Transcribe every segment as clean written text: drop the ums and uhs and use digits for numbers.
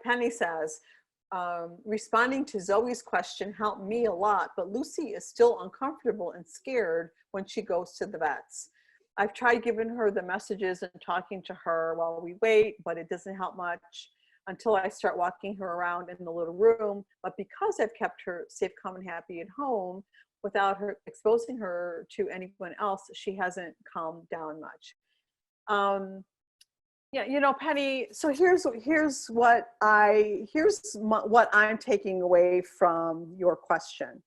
Penny says, responding to Zoe's question helped me a lot, but Lucy is still uncomfortable and scared when she goes to the vets. I've tried giving her the messages and talking to her while we wait, but it doesn't help much until I start walking her around in the little room. But because I've kept her safe, calm, and happy at home without her exposing her to anyone else, she hasn't calmed down much. Yeah, you know, Penny, so here's what I'm taking away from your question.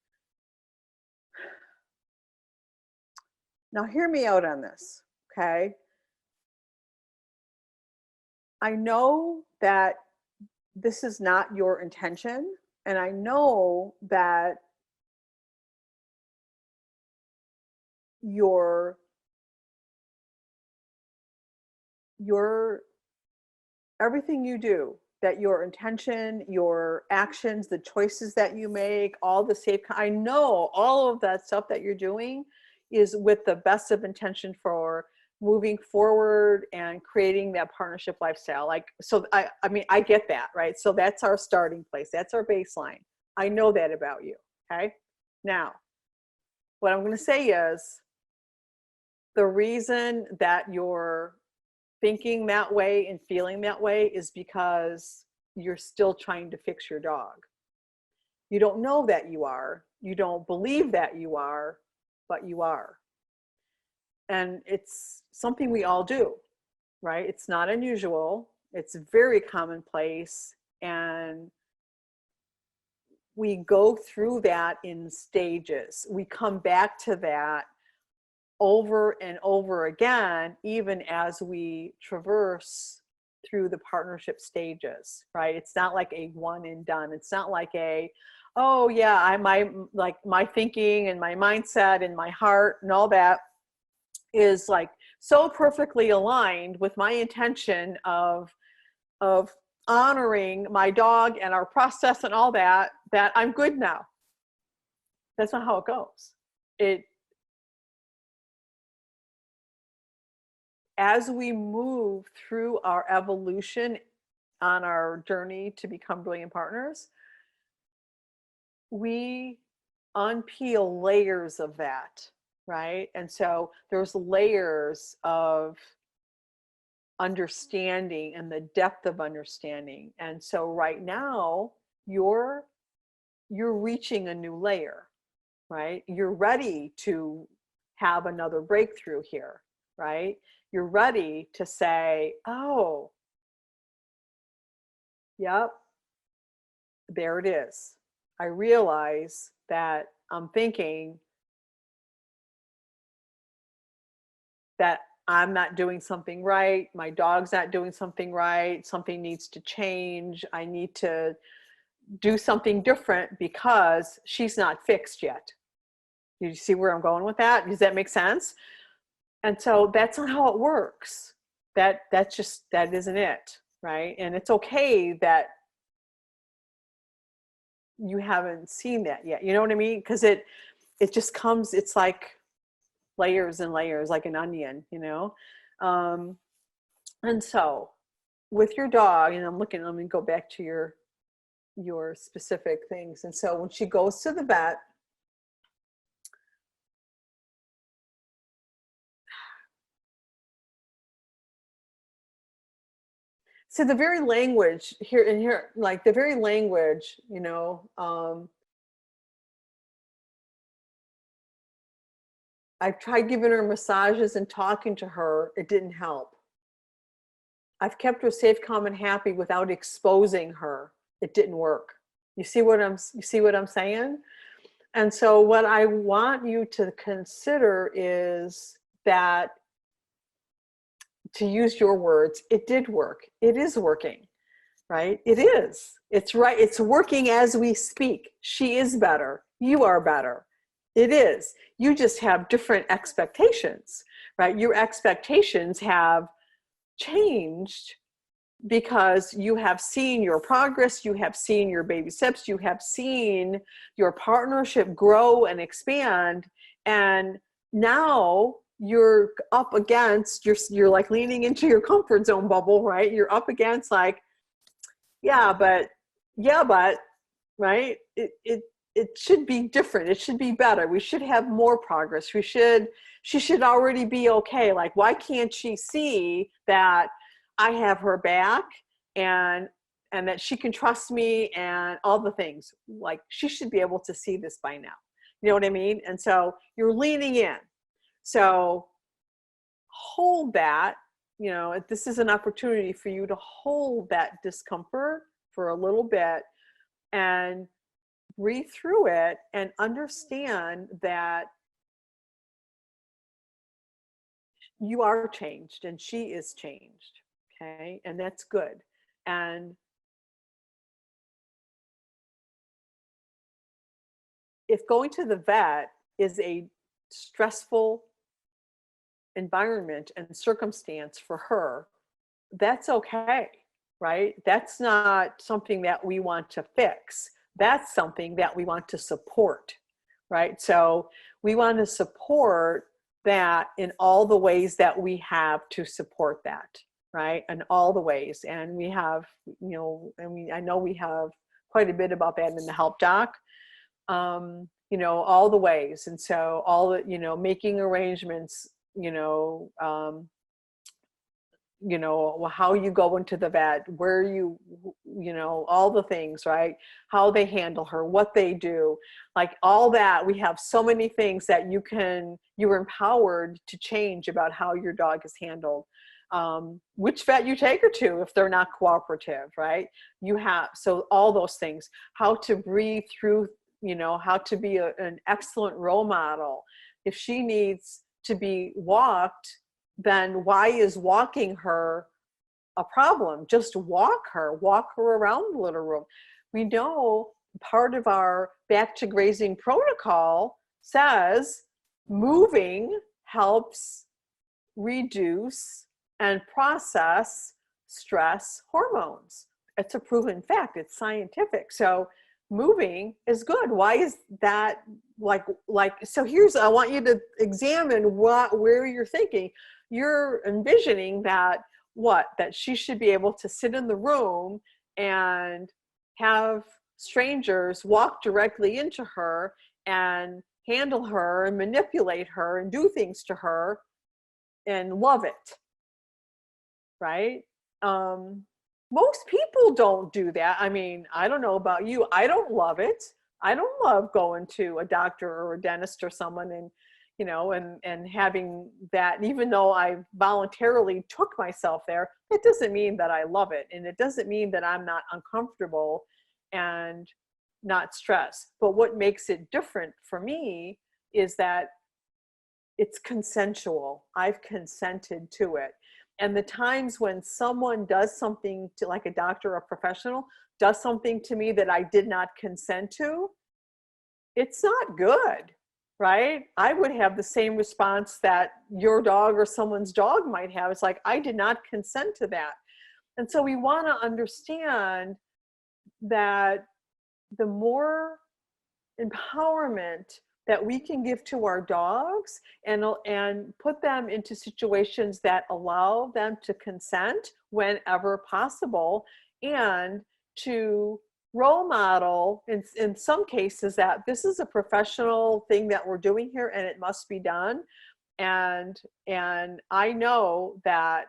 Now hear me out on this, okay? I know that this is not your intention, and I know that your everything you do, that your intention, your actions, the choices that you make, all the safe, I know all of that stuff that you're doing is with the best of intention for moving forward and creating that partnership lifestyle. Like, so I mean, I get that, right? So that's our starting place. That's our baseline. I know that about you, okay? Now, what I'm going to say is the reason that you're thinking that way and feeling that way is because you're still trying to fix your dog. You don't know that you are. You don't believe that you are, but you are. And it's something we all do, right? It's not unusual. It's very commonplace. And we go through that in stages. We come back to that over and over again, even as we traverse through the partnership stages, right? It's not like a one and done. It's not like a, oh yeah, my thinking and my mindset and my heart and all that is like so perfectly aligned with my intention of honoring my dog and our process and all that, that I'm good now. That's not how it goes. As we move through our evolution on our journey to become brilliant partners, we unpeel layers of that, right? And so there's layers of understanding and the depth of understanding. And so right now, you're reaching a new layer, right? You're ready to have another breakthrough here, right? You're ready to say, oh, yep, there it is. I realize that I'm thinking that I'm not doing something right. My dog's not doing something right. Something needs to change. I need to do something different because she's not fixed yet. You see where I'm going with that? Does that make sense? And so that's not how it works. That isn't it, right? And it's okay that you haven't seen that yet. You know what I mean? Because it just comes, it's like layers and layers, like an onion, you know? And so with your dog, and let me go back to your specific things. And so when she goes to the vet, so the very language here, like the very language, you know, I've tried giving her massages and talking to her. It didn't help. I've kept her safe, calm, and happy without exposing her. It didn't work. You see what I'm saying? And so what I want you to consider is that, to use your words, it did work. It is working, right? It is. It's right. It's working as we speak. She is better. You are better. It is. You just have different expectations, right? Your expectations have changed because you have seen your progress, you have seen your baby steps, you have seen your partnership grow and expand, and now you're up against, you're like leaning into your comfort zone bubble, right? You're up against like, yeah, but, right? It should be different. It should be better. We should have more progress. She should already be okay. Like, why can't she see that I have her back, and that she can trust me and all the things? Like, she should be able to see this by now. You know what I mean? And so you're leaning in. So hold that, this is an opportunity for you to hold that discomfort for a little bit and breathe through it and understand that you are changed and she is changed. Okay. And that's good. And if going to the vet is a stressful environment and circumstance for her, that's okay, right? That's not something that we want to fix. That's something that we want to support, right? So we want to support that in all the ways that we have to support that, right? In all the ways. And we have, I know we have quite a bit about that in the help doc, all the ways. And so all the, making arrangements, how you go into the vet, where all the things, right? How they handle her, what they do, like all that. We have so many things that you're empowered to change about how your dog is handled. Which vet you take her to if they're not cooperative, right? So all those things, how to breathe through, how to be an excellent role model. If she needs to be walked, then why is walking her a problem? Just walk her around the litter room. We know part of our back to grazing protocol says moving helps reduce and process stress hormones. It's a proven fact. It's scientific. So moving is good. Why is that so I want you to examine where you're thinking. You're envisioning that she should be able to sit in the room and have strangers walk directly into her and handle her and manipulate her and do things to her and love it, right? Most people don't do that. I mean, I don't know about you. I don't love it. I don't love going to a doctor or a dentist or someone and, and having that. And even though I voluntarily took myself there, it doesn't mean that I love it. And it doesn't mean that I'm not uncomfortable and not stressed. But what makes it different for me is that it's consensual. I've consented to it. And the times when someone does something to, like a doctor or a professional, does something to me that I did not consent to, it's not good, right? I would have the same response that your dog or someone's dog might have. It's like, I did not consent to that. And so we want to understand that the more empowerment that we can give to our dogs and put them into situations that allow them to consent whenever possible, and to role model in some cases that this is a professional thing that we're doing here and it must be done. And I know that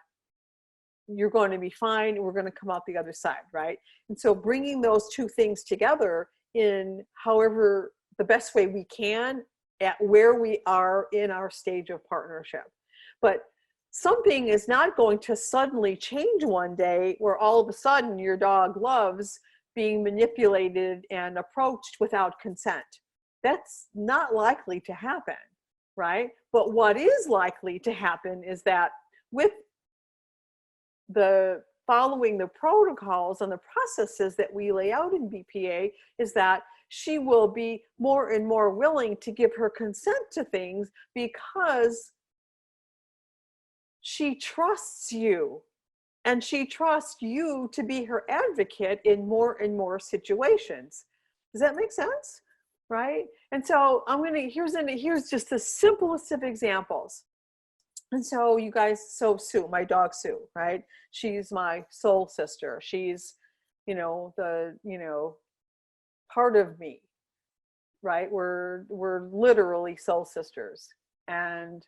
you're going to be fine. We're going to come out the other side, right? And so bringing those two things together in however the best way we can at where we are in our stage of partnership. But something is not going to suddenly change one day where all of a sudden your dog loves being manipulated and approached without consent. That's not likely to happen, right? But what is likely to happen is that with the following the protocols and the processes that we lay out in BPA, is that she will be more and more willing to give her consent to things because she trusts you, and she trusts you to be her advocate in more and more situations. Does that make sense? Right? And so here's just the simplest of examples. And so you guys, so Sue, my dog Sue, right? She's my soul sister. She's part of me, right? We're literally soul sisters. And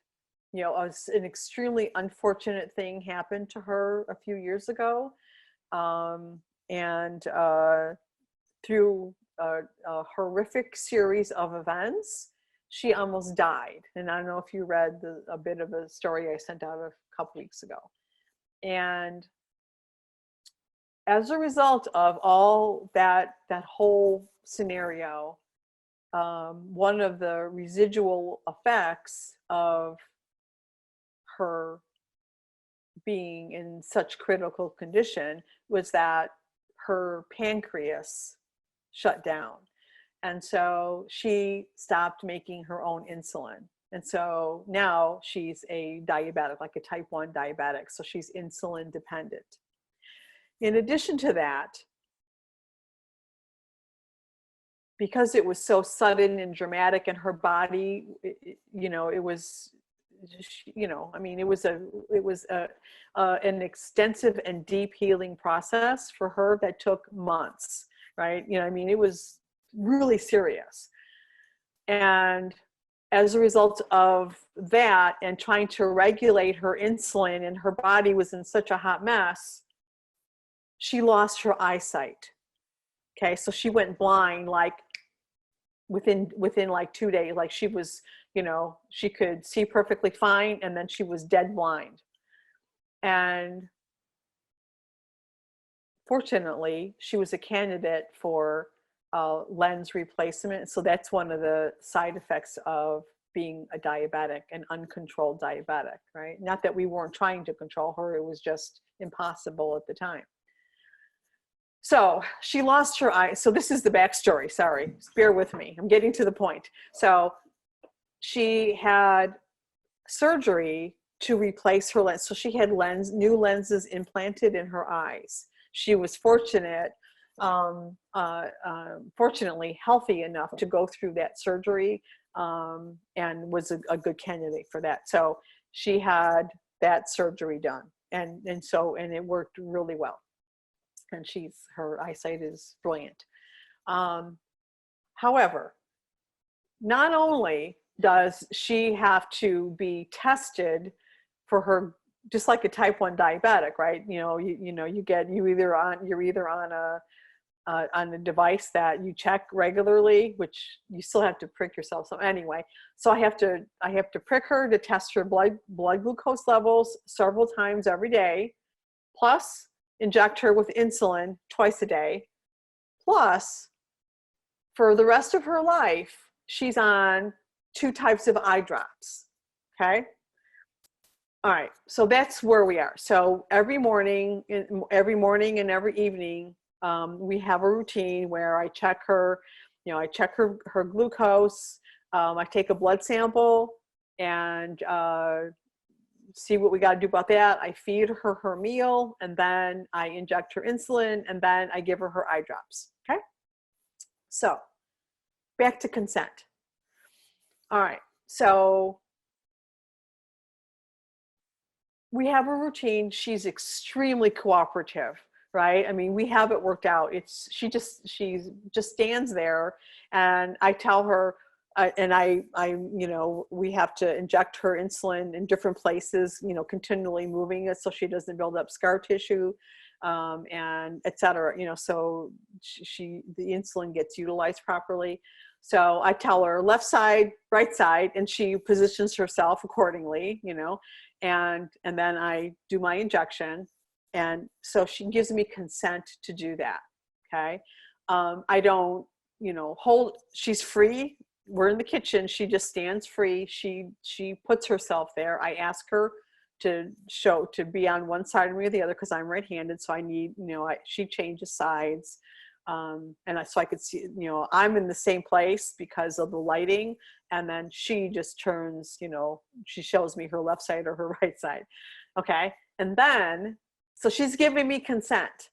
an extremely unfortunate thing happened to her a few years ago. And through a horrific series of events, she almost died. And I don't know if you read a bit of a story I sent out a couple weeks ago. And as a result of all that whole scenario, one of the residual effects of her being in such critical condition was that her pancreas shut down. And so she stopped making her own insulin. And so now she's a diabetic, like a type 1 diabetic. So she's insulin dependent. In addition to that, because it was so sudden and dramatic in her body, it was, it was an extensive and deep healing process for her that took months, right? It was really serious. And as a result of that and trying to regulate her insulin, and her body was in such a hot mess, she lost her eyesight. Okay, so she went blind like within like 2 days. Like she was, she could see perfectly fine, and then she was dead blind. And fortunately, she was a candidate for lens replacement. So that's one of the side effects of being a diabetic, an uncontrolled diabetic, right? Not that we weren't trying to control her, it was just impossible at the time. So she lost her eye. So this is the backstory. Sorry, bear with me. I'm getting to the point. So she had surgery to replace her lens. So she had new lenses implanted in her eyes. She was fortunately healthy enough to go through that surgery, and was a good candidate for that. So she had that surgery done, and it worked really well. And her eyesight is brilliant. However, not only does she have to be tested for her, just like a type 1 diabetic, right? You're either on a device that you check regularly, which you still have to prick yourself. So anyway, so I have to prick her to test her blood glucose levels several times every day, plus inject her with insulin twice a day. Plus, for the rest of her life, she's on 2 types of eye drops. Okay. All right. So that's where we are. So every morning and every evening, we have a routine where I check her, her glucose. I take a blood sample and see what we got to do about that. I feed her meal, and then I inject her insulin, and then I give her eye drops. Okay. So back to consent. All right. So we have a routine. She's extremely cooperative, right? I mean, we have it worked out. She just stands there, and I tell her, we have to inject her insulin in different places, continually moving it so she doesn't build up scar tissue, and et cetera, so the insulin gets utilized properly. So I tell her left side, right side, and she positions herself accordingly, and then I do my injection. And so she gives me consent to do that. Okay. I don't, she's free. We're in the kitchen. She just stands free. She puts herself there. I ask her to be on one side or the other, because I'm right-handed. So I need, she changes sides. So I could see, I'm in the same place because of the lighting. And then she just turns, she shows me her left side or her right side. Okay. And then, so she's giving me consent.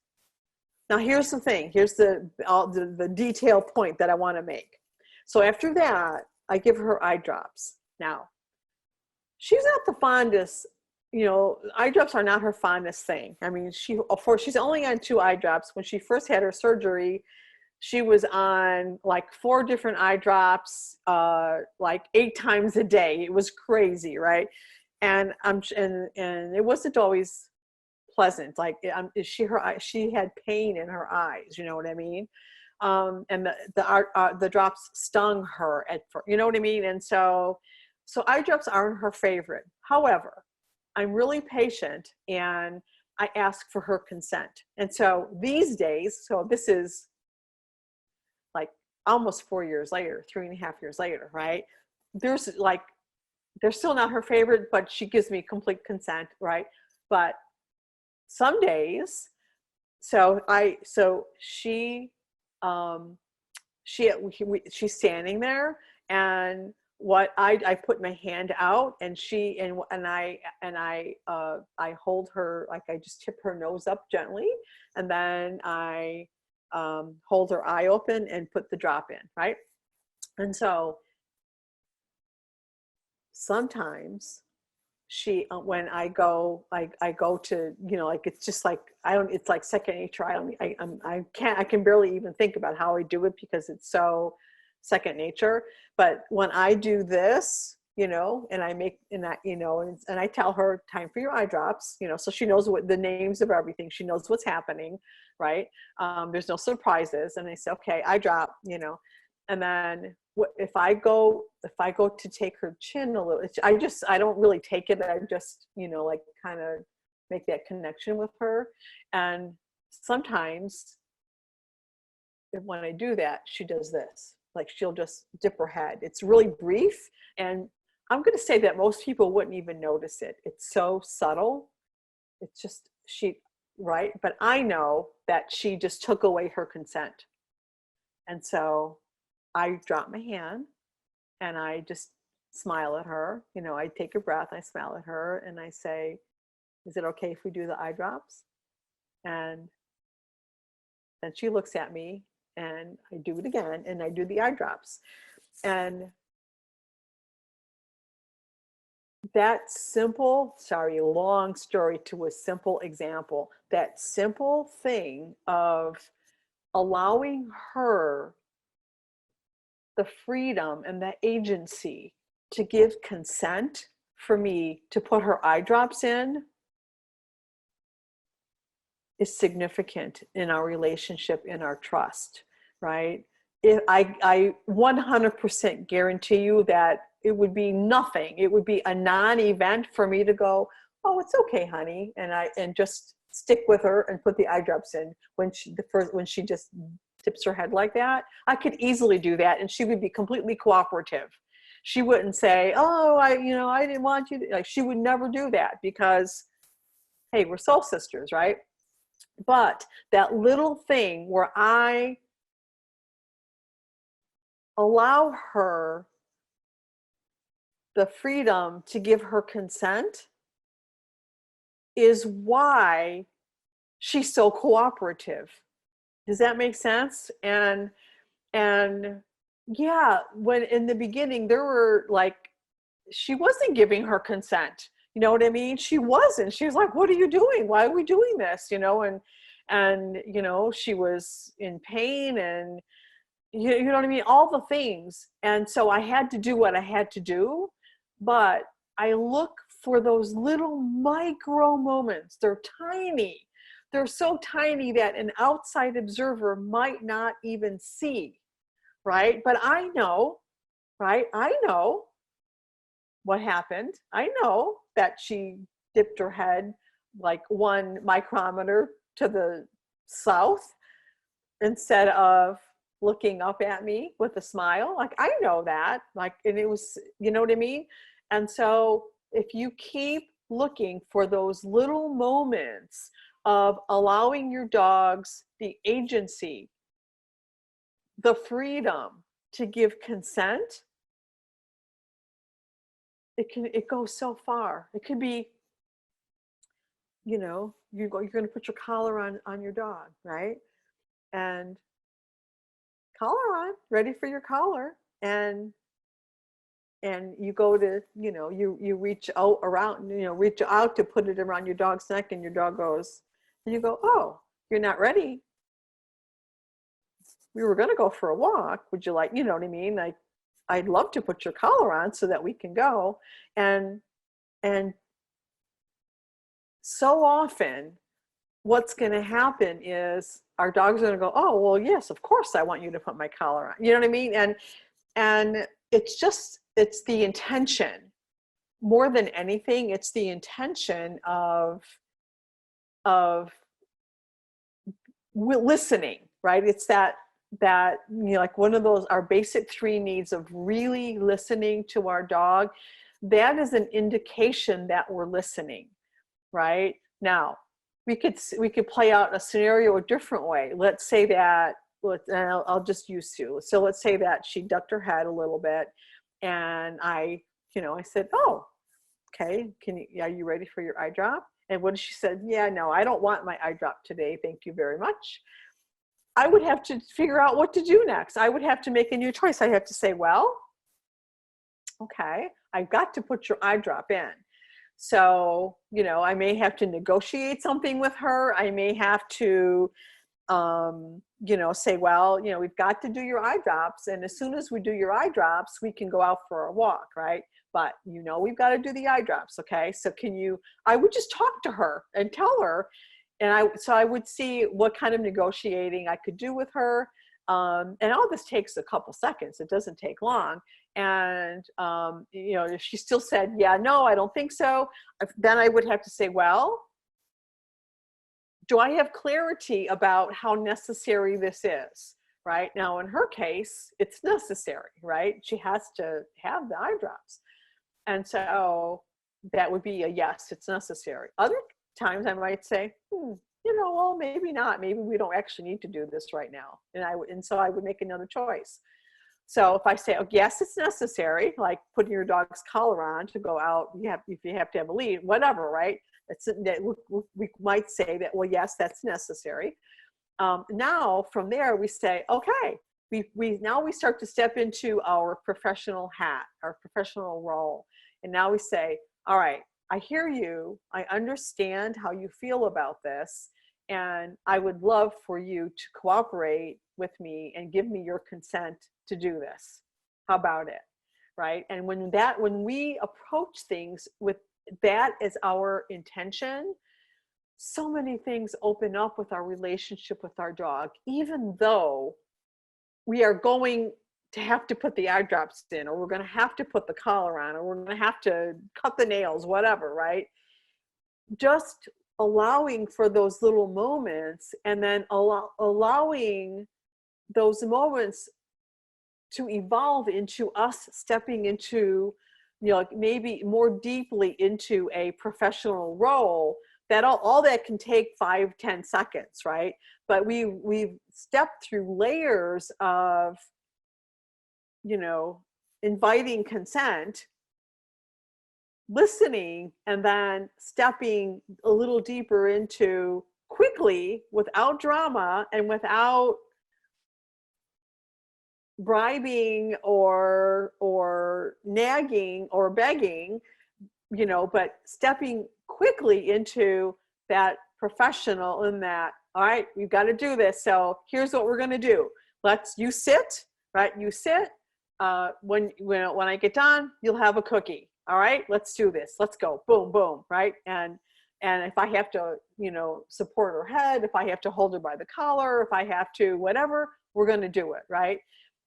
Now here's the thing. Here's the detail point that I want to make. So after that, I give her eye drops. Now, she's not the fondest, you know, eye drops are not her fondest thing. I mean, of course, she's only on 2 eye drops. When she first had her surgery, she was on like 4 different eye drops, like 8 times a day. It was crazy, right? And and it wasn't always pleasant. Like she had pain in her eyes. You know what I mean? And the drops stung her you know what I mean? And so eye drops aren't her favorite. However, I'm really patient and I ask for her consent. And so these days, so this is like almost 4 years later, 3.5 years later, right? There's like, they're still not her favorite, but she gives me complete consent, right? But some days, so she's standing there, and I put my hand out, and I hold her, like I just tip her nose up gently, and then I hold her eye open and put the drop in, right? And so sometimes when I go to, you know, like, it's just like, it's like second nature. I can barely even think about how I do it because it's so second nature. But when I do this, you know, and and I tell her, time for your eye drops, you know, so she knows what the names of everything, she knows what's happening, right? There's no surprises. And I say, okay, eye drop, you know. And then if I go to take her chin a little, I don't really take it. I just, you know, like kind of make that connection with her. And sometimes when I do that, she does this, like she'll just dip her head. It's really brief. And I'm going to say that most people wouldn't even notice it. It's so subtle. It's just, right? But I know that she just took away her consent. And so I drop my hand and I just smile at her. You know, I take a breath, I smile at her, and I say, is it okay if we do the eye drops? And then she looks at me, and I do it again, and I do the eye drops. And that simple, long story to a simple example, that simple thing of allowing her the freedom and the agency to give consent for me to put her eye drops in is significant in our relationship, in our trust, right? I 100% guarantee you that it would be nothing. It would be a non-event for me to go, oh, it's okay, honey, and just stick with her and put the eye drops in when she just tips her head like that. I could easily do that, and she would be completely cooperative. She wouldn't say, oh, I didn't want you to, like, she would never do that, because hey, we're soul sisters, right? But that little thing where I allow her the freedom to give her consent is why she's so cooperative. Does that make sense? And yeah, when in the beginning there were like, she wasn't giving her consent. You know what I mean? She wasn't. She was like, what are you doing? Why are we doing this? You know, and you know, she was in pain, and you know what I mean? All the things. And so I had to do what I had to do, but I look for those little micro moments. They're tiny. They're so tiny that an outside observer might not even see, right? But I know, right? I know what happened. I know that she dipped her head like 1 micrometer to the south instead of looking up at me with a smile. Like, I know that, like, and it was, you know what I mean? And so if you keep looking for those little moments of allowing your dogs the agency, the freedom to give consent, it goes so far. It could be, you know, you're going to put your collar on your dog, right? And collar on, ready for your collar. And and you go to, you reach out around, reach out to put it around your dog's neck, and your dog goes, and you go, oh, you're not ready. We were going to go for a walk. Would you like, you know what I mean? Like, I'd love to put your collar on so that we can go. And so often what's going to happen is our dog's going to go, oh, well, yes, of course I want you to put my collar on. You know what I mean? And it's the intention more than anything. It's the intention of listening, right? It's that like one of those, our basic 3 needs of really listening to our dog. That is an indication that we're listening, right? Now, we could play out a scenario a different way. Let's say that, I'll just use Sue. So let's say that she ducked her head a little bit, and I said, oh, okay, are you ready for your eye drop? And when she said, yeah, no, I don't want my eye drop today, thank you very much, I would have to figure out what to do next. I would have to make a new choice. I have to say, well, okay, I've got to put your eye drop in. So, I may have to negotiate something with her. I may have to, say, well, we've got to do your eye drops. And as soon as we do your eye drops, we can go out for a walk, right? But, we've got to do the eye drops. Okay. So I would just talk to her and tell her. And I would see what kind of negotiating I could do with her. And all this takes a couple seconds. It doesn't take long. And, if she still said, yeah, no, I don't think so, then I would have to say, well, do I have clarity about how necessary this is? Right now, in her case, it's necessary, right? She has to have the eye drops. And so that would be a yes, it's necessary. Other times I might say, well, maybe not. Maybe we don't actually need to do this right now. And so I would make another choice. So if I say, oh, yes, it's necessary, like putting your dog's collar on to go out, if you have to have a lead, whatever, right? We might say that, well, yes, that's necessary. Now from there we say, okay, we start to step into our professional hat, our professional role. And now we say, all right, I hear you. I understand how you feel about this. And I would love for you to cooperate with me and give me your consent to do this. How about it? Right? And when we approach things with that as our intention, so many things open up with our relationship with our dog, even though we are going to have to put the eye drops in, or we're going to have to put the collar on, or we're going to have to cut the nails, whatever, right? Just allowing for those little moments, and then allowing those moments to evolve into us stepping into, like maybe more deeply into a professional role. That all that can take 5-10 seconds, right? But we've stepped through layers of, inviting consent, listening, and then stepping a little deeper into, quickly, without drama and without bribing or nagging or begging, but stepping quickly into that professional, in that, all right, we've got to do this. So here's what we're going to do. You sit, right? You sit. When I get done, you'll have a cookie. All right, let's do this. Let's go. Boom, boom. Right. And if I have to, support her head, if I have to hold her by the collar, if I have to, whatever, we're going to do it. Right.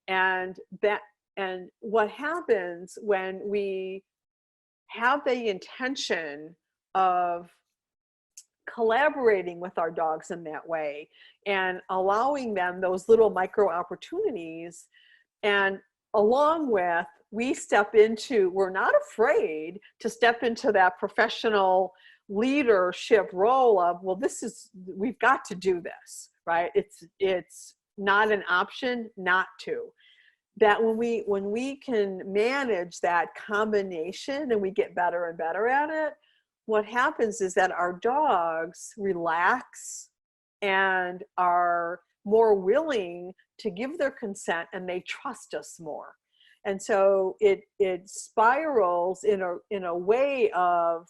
And what happens when we have the intention of collaborating with our dogs in that way, and allowing them those little micro opportunities, and along with, we're not afraid to step into that professional leadership role of, well, we've got to do this, right? It's not an option not to. That when we can manage that combination, and we get better and better at it, what happens is that our dogs relax and are more willing to give their consent, and they trust us more. And so it spirals in a way of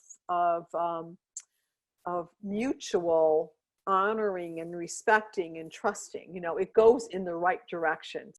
mutual honoring and respecting and trusting. You know, it goes in the right direction.